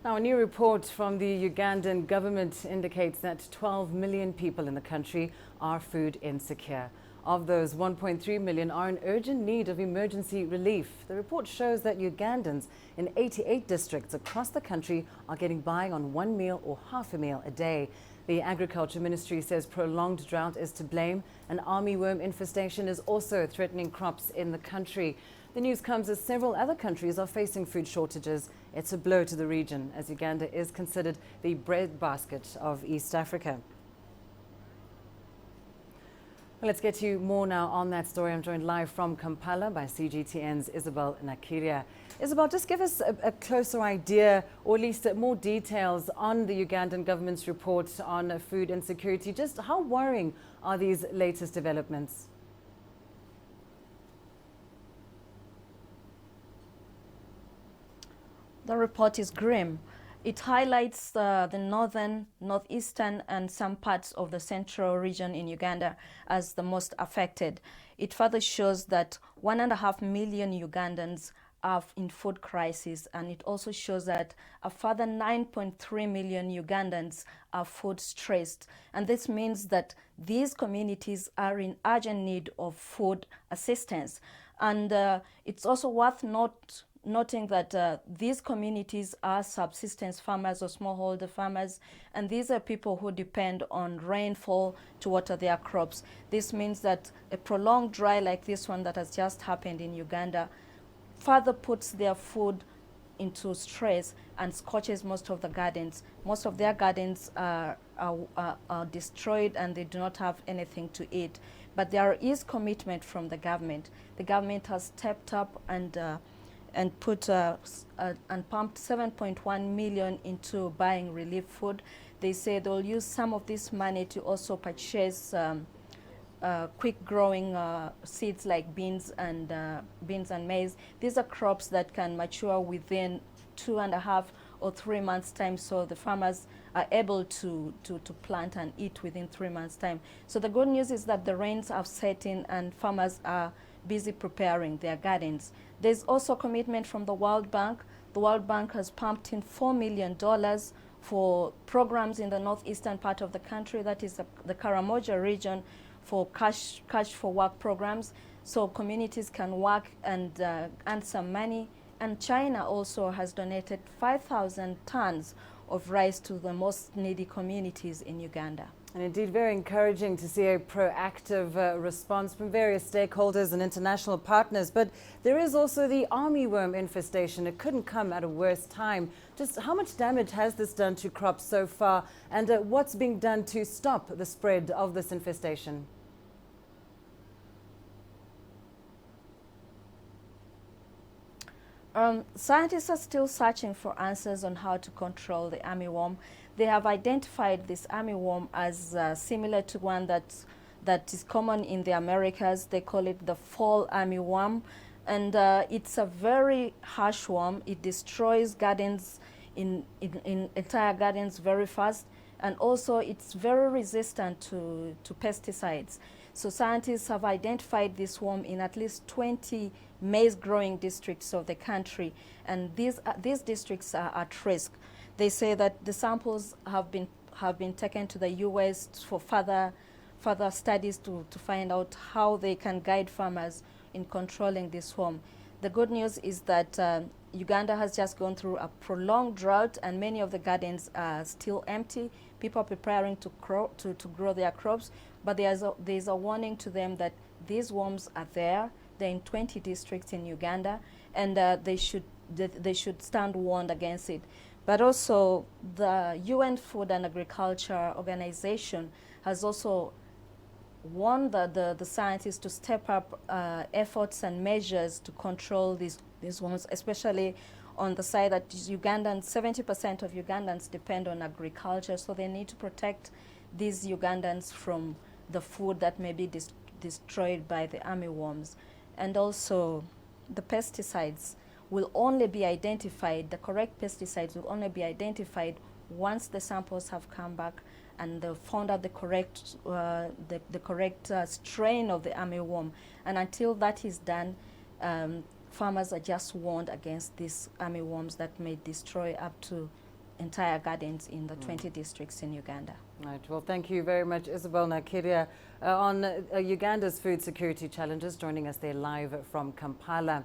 Now, a new report from the Ugandan government indicates that 12 million people in the country are food insecure. Of those, 1.3 million are in urgent need of emergency relief. The report shows that Ugandans in 88 districts across the country are getting by on one meal or half a meal a day. The Agriculture Ministry says prolonged drought is to blame, and armyworm infestation is also threatening crops in the country. The news comes as several other countries are facing food shortages. It's a blow to the region, as Uganda is considered the breadbasket of East Africa. Well, let's get to you more now on that story. I'm joined live from Kampala by CGTN's Isabel Nakiria. Isabel, just give us a closer idea, or at least more details on the Ugandan government's report on food insecurity. Just how worrying are these latest developments? The report is grim. It highlights the northern, northeastern, and some parts of the central region in Uganda as the most affected. It further shows that 1.5 million Ugandans are in food crisis, and it also shows that a further 9.3 million Ugandans are food stressed. And this means that these communities are in urgent need of food assistance. And it's also worth noting that these communities are subsistence farmers or smallholder farmers, and these are people who depend on rainfall to water their crops. This means that a prolonged dry like this one that has just happened in Uganda further puts their food into stress and scorches most of the gardens. Most of their gardens are destroyed, and they do not have anything to eat. But there is commitment from the government. The government has stepped up and pumped 7.1 million into buying relief food. They say they'll use some of this money to also purchase quick growing seeds like beans and maize. These are crops that can mature within 2.5 or 3 months time, so the farmers are able to plant and eat within 3 months time. So the good news is that the rains have set in and farmers are busy preparing their gardens. There's also commitment from the World Bank. The World Bank has pumped in $4 million for programs in the northeastern part of the country, that is the Karamoja region, for cash for work programs, so communities can work and earn some money. And China also has donated 5,000 tons of rice to the most needy communities in Uganda. And indeed, very encouraging to see a proactive response from various stakeholders and international partners. But there is also the armyworm infestation. It couldn't come at a worse time. Just how much damage has this done to crops so far, and what's being done to stop the spread of this infestation? Scientists are still searching for answers on how to control the armyworm. They have identified this armyworm as similar to one that is common in the Americas. They call it the fall armyworm, and it's a very harsh worm. It destroys gardens in entire gardens very fast, and also it's very resistant to pesticides. So scientists have identified this worm in at least 20 maize-growing districts of the country, and these districts are at risk. They say that the samples have been taken to the US for further studies to find out how they can guide farmers in controlling this worm. The good news is that Uganda has just gone through a prolonged drought, and many of the gardens are still empty. People are preparing to grow their crops, but there's a warning to them that these worms are there. They're in 20 districts in Uganda, and they should stand warned against it. But also, the UN Food and Agriculture Organization has also warned the scientists to step up efforts and measures to control these worms, especially on the side that 70% of Ugandans depend on agriculture, so they need to protect these Ugandans from the food that may be destroyed by the armyworms. And also, the pesticides will only be identified, the correct pesticides will only be identified once the samples have come back and they've found out the correct strain of the armyworm. And until that is done, farmers are just warned against these armyworms that may destroy up to entire gardens in the 20 districts in Uganda. Right. Well, thank you very much, Isabel Nakiria, on Uganda's food security challenges, joining us there live from Kampala.